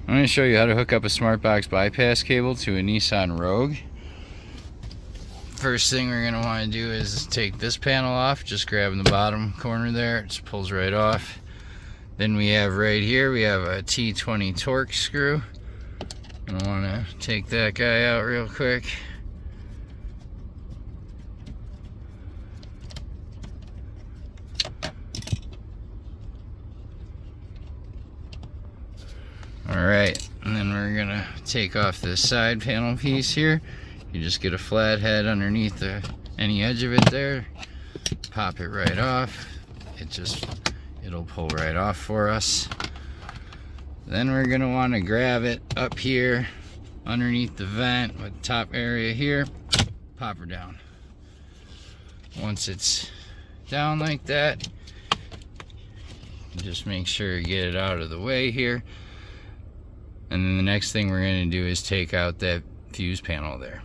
I'm going to show you how to hook up a SmartBox bypass cable to a Nissan Rogue. First thing we're going to want to do is take this panel off. Just grabbing the bottom corner there, it just pulls right off. Then we have right here, we have a T20 torque screw. I want to take that guy out real quick. Alright, and then we're going to take off this side panel piece here. You just get a flat head underneath any edge of it there. Pop it right off. It'll pull right off for us. Then we're going to want to grab it up here underneath the vent with the top area here. Pop her down. Once it's down like that, just make sure you get it out of the way here. And then the next thing we're going to do is take out that fuse panel there.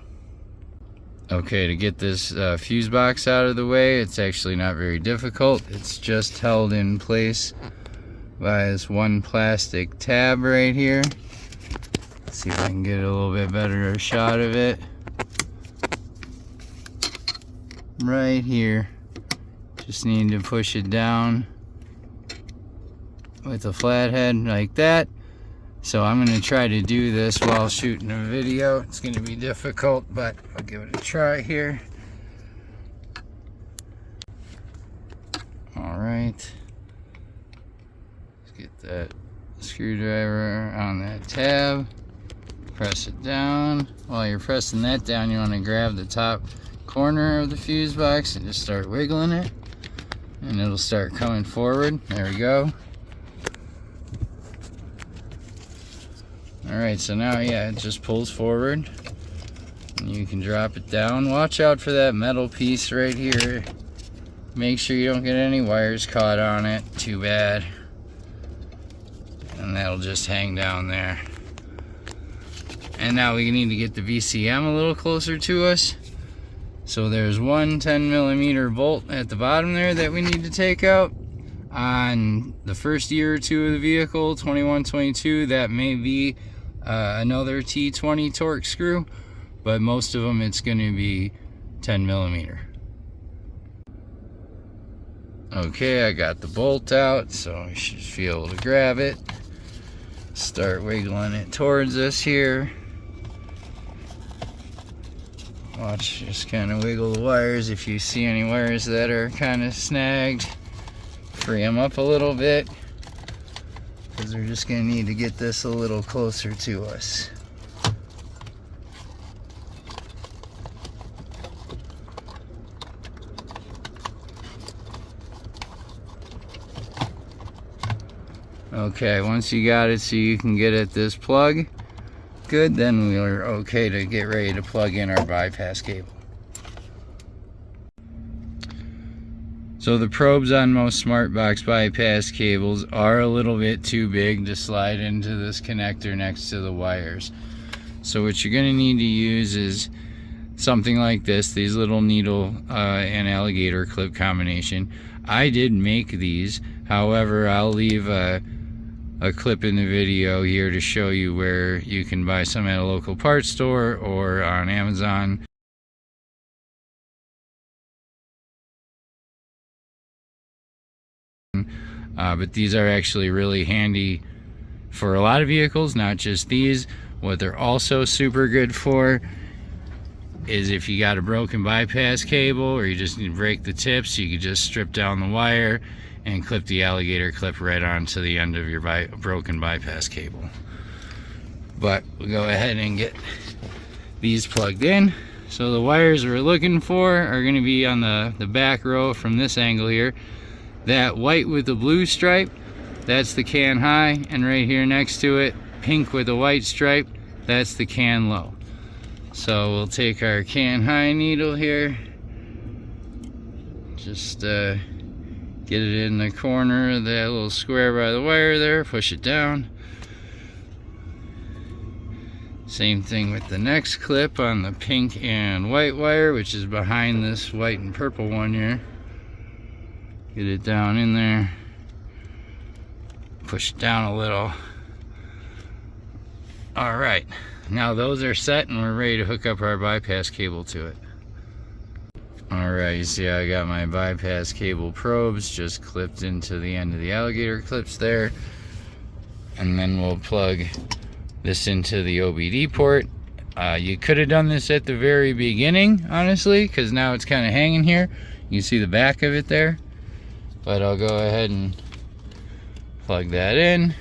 Okay, to get this fuse box out of the way, it's actually not very difficult. It's just held in place by this one plastic tab right here. Let's see if I can get a little bit better shot of it. Right here. Just need to push it down with a flathead like that. So I'm going to try to do this while shooting a video. It's going to be difficult, but I'll give it a try here. Alright. Let's get that screwdriver on that tab. Press it down. While you're pressing that down, you want to grab the top corner of the fuse box and just start wiggling it. And it'll start coming forward. There we go. Alright, so now, yeah, it just pulls forward. And you can drop it down. Watch out for that metal piece right here. Make sure you don't get any wires caught on it. Too bad. And that'll just hang down there. And now we need to get the VCM a little closer to us. So there's one 10mm bolt at the bottom there that we need to take out. On the first year or two of the vehicle, 21, 22, that may be another T20 torque screw, but most of them it's going to be 10mm. Okay, I got the bolt out, so we should be able to grab it. Start wiggling it towards us here. Watch, just kind of wiggle the wires. If you see any wires that are kind of snagged, free them up a little bit, because we're just going to need to get this a little closer to us. Okay, once you got it so you can get at this plug, good, then we're okay to get ready to plug in our bypass cable. So the probes on most SmartBox bypass cables are a little bit too big to slide into this connector next to the wires. So what you're going to need to use is something like this, these little needle and alligator clip combination. I did make these, however I'll leave a clip in the video here to show you where you can buy some at a local parts store or on Amazon. But these are actually really handy for a lot of vehicles, not just these. What they're also super good for is if you got a broken bypass cable or you just need to break the tips, you can just strip down the wire and clip the alligator clip right onto the end of your broken bypass cable. But we'll go ahead and get these plugged in. So the wires we're looking for are going to be on the back row from this angle here. That white with the blue stripe, that's the can high, and right here next to it, pink with a white stripe, that's the can low. So we'll take our can high needle here, just get it in the corner of that little square by the wire there, push it down. Same thing with the next clip on the pink and white wire, which is behind this white and purple one here. Get it down in there, push it down a little. All right, now those are set and we're ready to hook up our bypass cable to it. All right, you see I got my bypass cable probes just clipped into the end of the alligator clips there. And then we'll plug this into the OBD port. You could have done this at the very beginning, honestly, because now it's kind of hanging here. You can see the back of it there. But I'll go ahead and plug that in.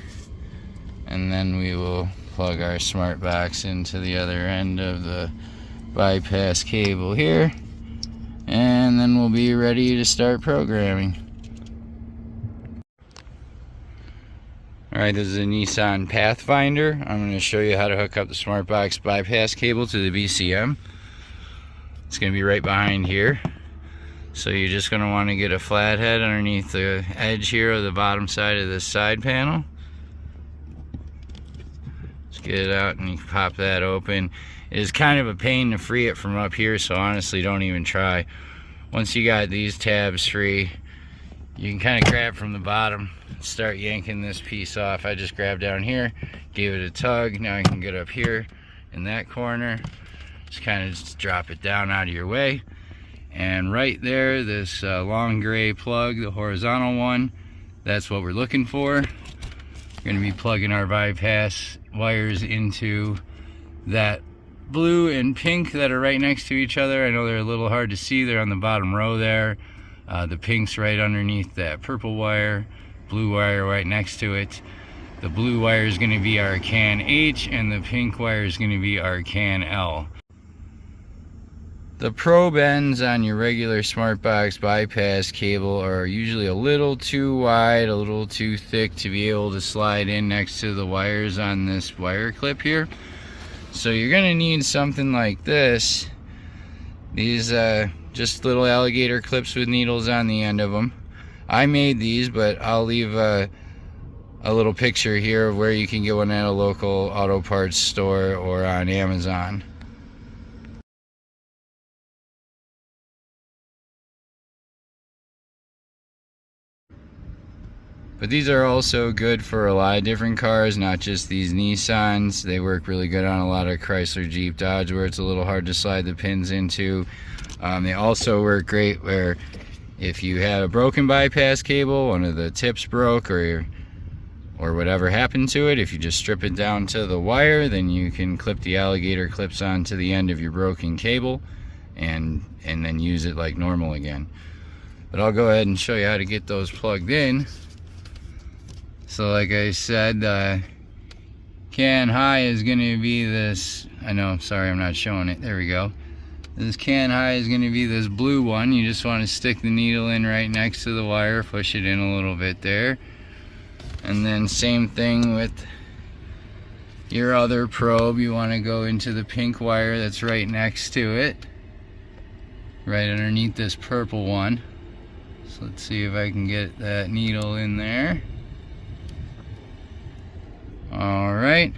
And then we will plug our SmartBox into the other end of the bypass cable here. And then we'll be ready to start programming. Alright, this is a Nissan Pathfinder. I'm going to show you how to hook up the SmartBox bypass cable to the BCM. It's going to be right behind here. So you're just going to want to get a flathead underneath the edge here of the bottom side of this side panel. Just get it out and you can pop that open. It is kind of a pain to free it from up here, so honestly don't even try. Once you got these tabs free, you can kind of grab from the bottom, start yanking this piece off. I just grabbed down here, gave it a tug. Now I can get up here in that corner, just kind of just drop it down out of your way. And right there, this long gray plug, the horizontal one, that's what we're looking for. We're going to be plugging our bypass wires into that blue and pink that are right next to each other. I know they're a little hard to see. They're on the bottom row there. The pink's right underneath that purple wire, blue wire right next to it. The blue wire is going to be our CAN H and the pink wire is going to be our CAN L. The probe ends on your regular SmartBox bypass cable are usually a little too wide, a little too thick to be able to slide in next to the wires on this wire clip here. So you're going to need something like this. These just little alligator clips with needles on the end of them. I made these, but I'll leave a little picture here of where you can get one at a local auto parts store or on Amazon. But these are also good for a lot of different cars, not just these Nissans. They work really good on a lot of Chrysler, Jeep, Dodge, where it's a little hard to slide the pins into. They also work great where if you had a broken bypass cable, one of the tips broke or whatever happened to it, if you just strip it down to the wire, then you can clip the alligator clips onto the end of your broken cable and then use it like normal again. But I'll go ahead and show you how to get those plugged in. So like I said, CAN high is going to be this, I know, sorry I'm not showing it, there we go. This CAN high is going to be this blue one. You just want to stick the needle in right next to the wire, push it in a little bit there. And then same thing with your other probe, you want to go into the pink wire that's right next to it, right underneath this purple one. So let's see if I can get that needle in there. Alright,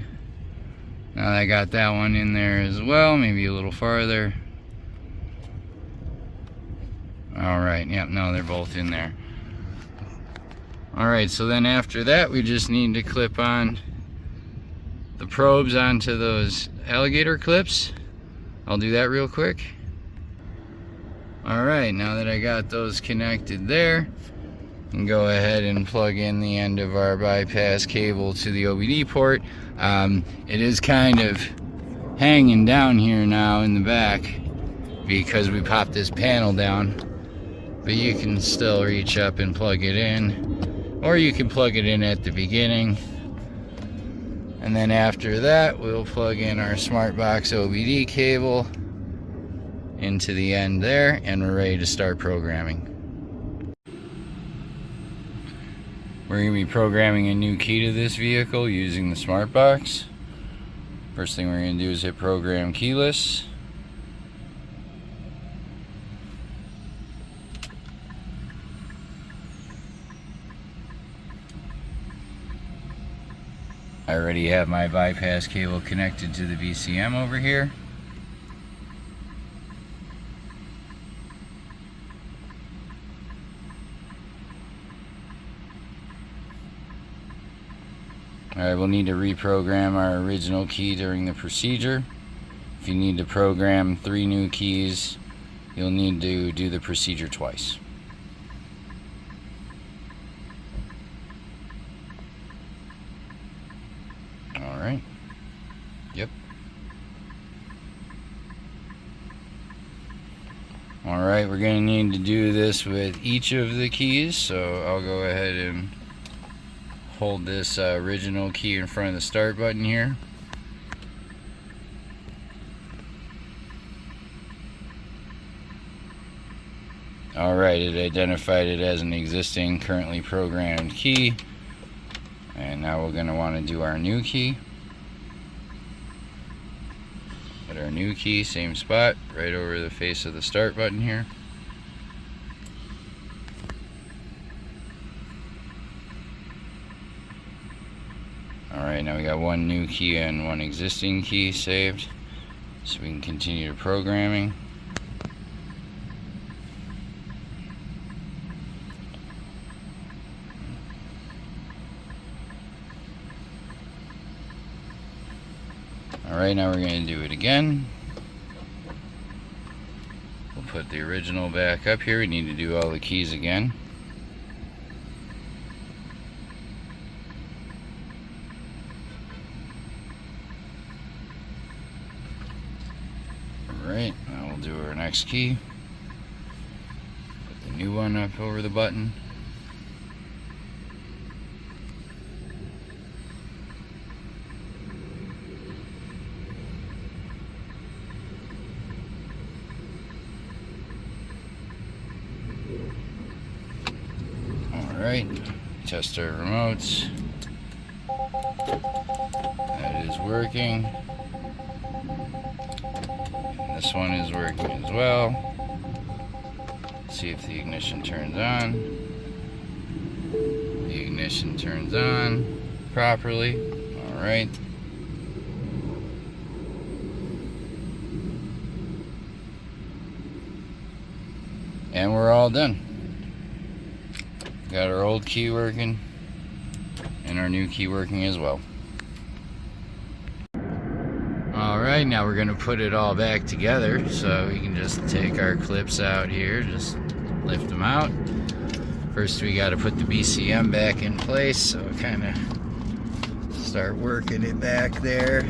now that I got that one in there as well, maybe a little farther. Alright, yep, no, they're both in there. Alright, so then after that we just need to clip on the probes onto those alligator clips. I'll do that real quick. Alright, now that I got those connected there, and go ahead and plug in the end of our bypass cable to the OBD port. It is kind of hanging down here now in the back because we popped this panel down, but you can still reach up and plug it in, or you can plug it in at the beginning, and then after that we'll plug in our SmartBox OBD cable into the end there, and we're ready to start programming. We're going to be programming a new key to this vehicle using the SmartBox. First thing we're going to do is hit program keyless. I already have my bypass cable connected to the VCM over here. Alright, we'll need to reprogram our original key during the procedure. If you need to program 3 new keys, you'll need to do the procedure twice. Alright. Yep. Alright, we're going to need to do this with each of the keys, so I'll go ahead and hold this original key in front of the start button here. Alright, it identified it as an existing, currently programmed key. And now we're going to want to do our new key. Put our new key, same spot, right over the face of the start button here. Alright, now we got 1 new key and 1 existing key saved, so we can continue to programming. Alright, now we're going to do it again. We'll put the original back up here. We need to do all the keys again. Alright, now we'll do our next key. Put the new one up over the button. Alright, test our remotes. That is working. This one is working as well. Let's see if the ignition turns on. The ignition turns on properly. Alright. And we're all done. Got our old key working and our new key working as well. Alright, now we're going to put it all back together, so we can just take our clips out here, just lift them out. First we got to put the BCM back in place, so kind of start working it back there.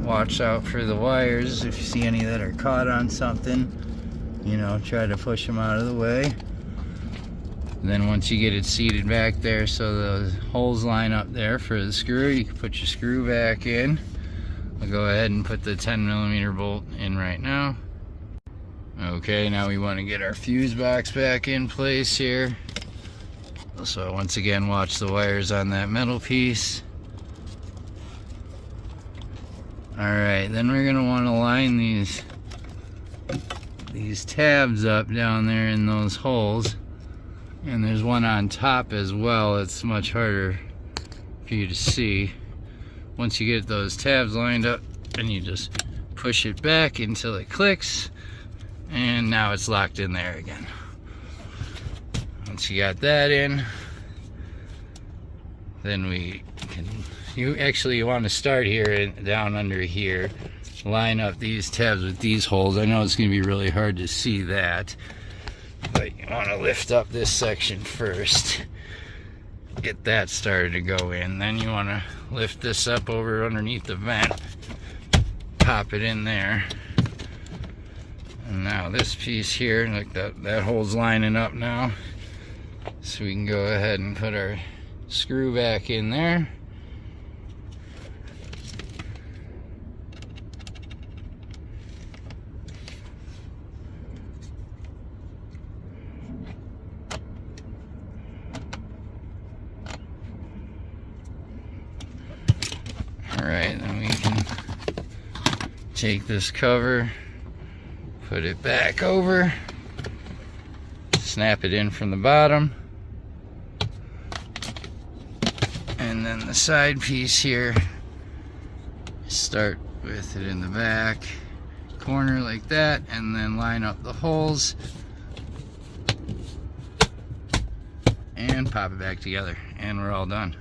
Watch out for the wires. If you see any that are caught on something, you know, try to push them out of the way. Then once you get it seated back there so those holes line up there for the screw, you can put your screw back in. I'll go ahead and put the 10mm bolt in right now. Okay, now we want to get our fuse box back in place here. So once again, watch the wires on that metal piece. Alright, then we're going to want to line these tabs up down there in those holes. And there's one on top as well. It's much harder for you to see. Once you get those tabs lined up, then you just push it back until it clicks, and now it's locked in there again. Once you got that in, then we can, you want to start here and down under here, line up these tabs with these holes. I know it's going to be really hard to see that, but you want to lift up this section first, get that started to go in. Then you want to lift this up over underneath the vent, pop it in there, and now this piece here, like that hole's lining up now, so we can go ahead and put our screw back in there. Alright, then we can take this cover, put it back over, snap it in from the bottom, and then the side piece here, start with it in the back corner like that, and then line up the holes and pop it back together, and we're all done.